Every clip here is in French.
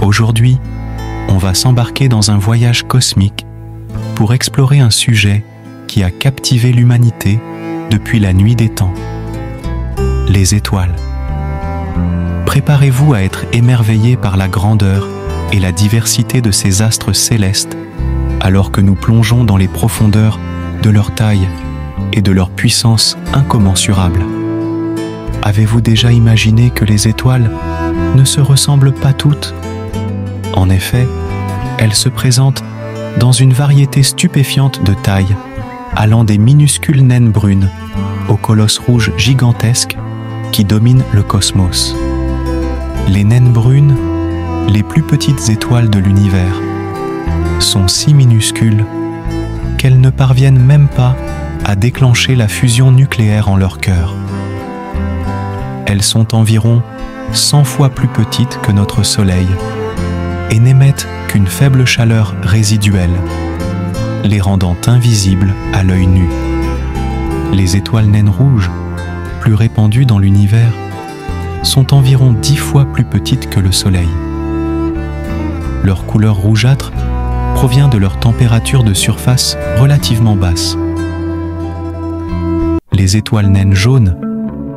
Aujourd'hui, on va s'embarquer dans un voyage cosmique pour explorer un sujet qui a captivé l'humanité depuis la nuit des temps. Les étoiles. Préparez-vous à être émerveillés par la grandeur et la diversité de ces astres célestes alors que nous plongeons dans les profondeurs de leur taille et de leur puissance incommensurable. Avez-vous déjà imaginé que les étoiles ne se ressemblent pas toutes? En effet, elles se présentent dans une variété stupéfiante de tailles, allant des minuscules naines brunes aux colosses rouges gigantesques qui dominent le cosmos. Les naines brunes, les plus petites étoiles de l'univers, sont si minuscules qu'elles ne parviennent même pas à déclencher la fusion nucléaire en leur cœur. Elles sont environ 100 fois plus petites que notre Soleil et n'émettent qu'une faible chaleur résiduelle, les rendant invisibles à l'œil nu. Les étoiles naines rouges, plus répandues dans l'univers, sont environ 10 fois plus petites que le Soleil. Leur couleur rougeâtre provient de leur température de surface relativement basse. Les étoiles naines jaunes,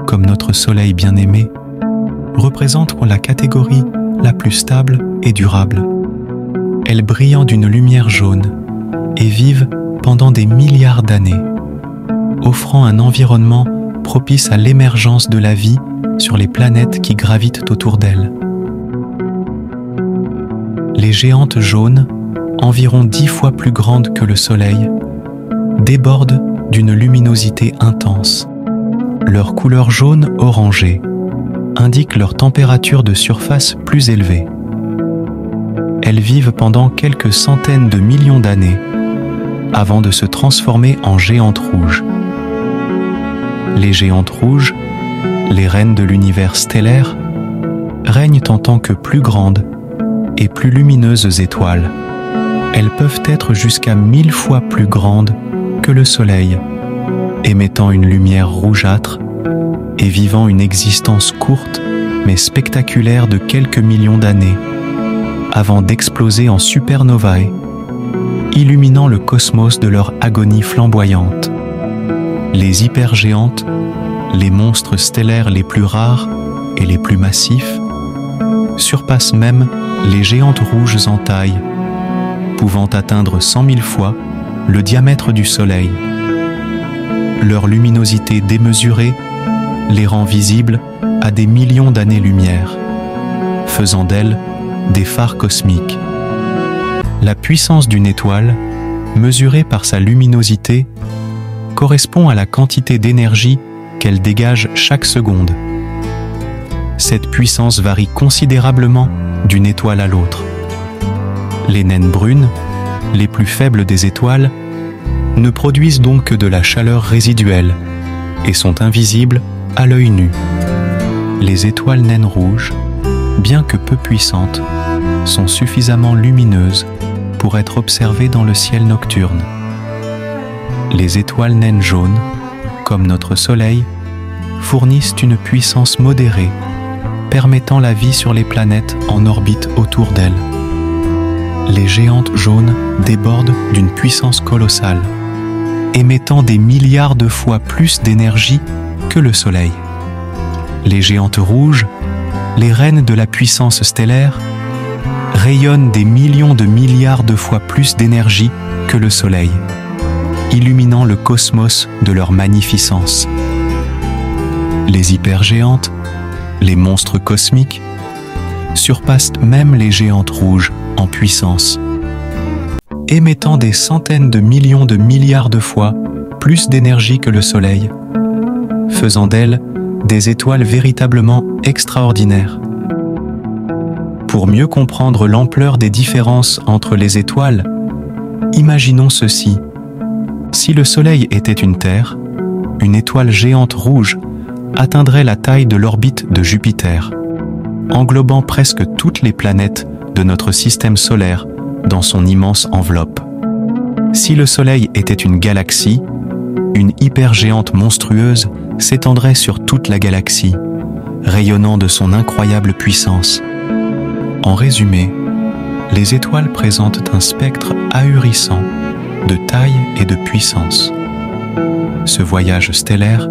comme notre Soleil bien-aimé, représentent la catégorie la plus stable et durable. Elles brillent d'une lumière jaune et vivent pendant des milliards d'années, offrant un environnement propice à l'émergence de la vie sur les planètes qui gravitent autour d'elles. Les géantes jaunes, environ 10 fois plus grandes que le Soleil, débordent d'une luminosité intense. Leur couleur jaune orangée indique leur température de surface plus élevée. Elles vivent pendant quelques centaines de millions d'années avant de se transformer en géantes rouges. Les géantes rouges, les reines de l'univers stellaire, règnent en tant que plus grandes et plus lumineuses étoiles. Elles peuvent être jusqu'à 1000 fois plus grandes que le Soleil, émettant une lumière rougeâtre et vivant une existence courte mais spectaculaire de quelques millions d'années, avant d'exploser en supernovae, illuminant le cosmos de leur agonie flamboyante. Les hypergéantes, les monstres stellaires les plus rares et les plus massifs, surpassent même les géantes rouges en taille, pouvant atteindre 100 000 fois le diamètre du Soleil. Leur luminosité démesurée les rend visibles à des millions d'années-lumière, faisant d'elles des phares cosmiques. La puissance d'une étoile, mesurée par sa luminosité, correspond à la quantité d'énergie qu'elle dégage chaque seconde. Cette puissance varie considérablement d'une étoile à l'autre. Les naines brunes, les plus faibles des étoiles, ne produisent donc que de la chaleur résiduelle et sont invisibles à l'œil nu. Les étoiles naines rouges, bien que peu puissantes, sont suffisamment lumineuses pour être observées dans le ciel nocturne. Les étoiles naines jaunes, comme notre Soleil, fournissent une puissance modérée, permettant la vie sur les planètes en orbite autour d'elles. Les géantes jaunes débordent d'une puissance colossale, émettant des milliards de fois plus d'énergie que le Soleil. Les géantes rouges, les reines de la puissance stellaire, rayonnent des millions de milliards de fois plus d'énergie que le Soleil, illuminant le cosmos de leur magnificence. Les hypergéantes, les monstres cosmiques, surpassent même les géantes rouges en puissance, émettant des centaines de millions de milliards de fois plus d'énergie que le Soleil, faisant d'elles des étoiles véritablement extraordinaires. Pour mieux comprendre l'ampleur des différences entre les étoiles, imaginons ceci. Si le Soleil était une Terre, une étoile géante rouge atteindrait la taille de l'orbite de Jupiter, englobant presque toutes les planètes de notre système solaire dans son immense enveloppe. Si le Soleil était une galaxie, une hypergéante monstrueuse s'étendrait sur toute la galaxie, rayonnant de son incroyable puissance. En résumé, les étoiles présentent un spectre ahurissant de taille et de puissance. Ce voyage stellaire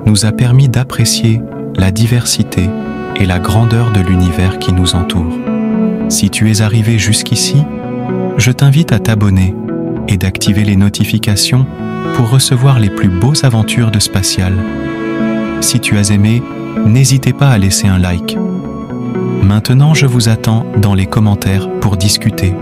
nous a permis d'apprécier la diversité et la grandeur de l'univers qui nous entoure. Si tu es arrivé jusqu'ici, je t'invite à t'abonner et d'activer les notifications pour recevoir les plus beaux aventures de Spatial. Si tu as aimé, n'hésitez pas à laisser un like. Maintenant, je vous attends dans les commentaires pour discuter.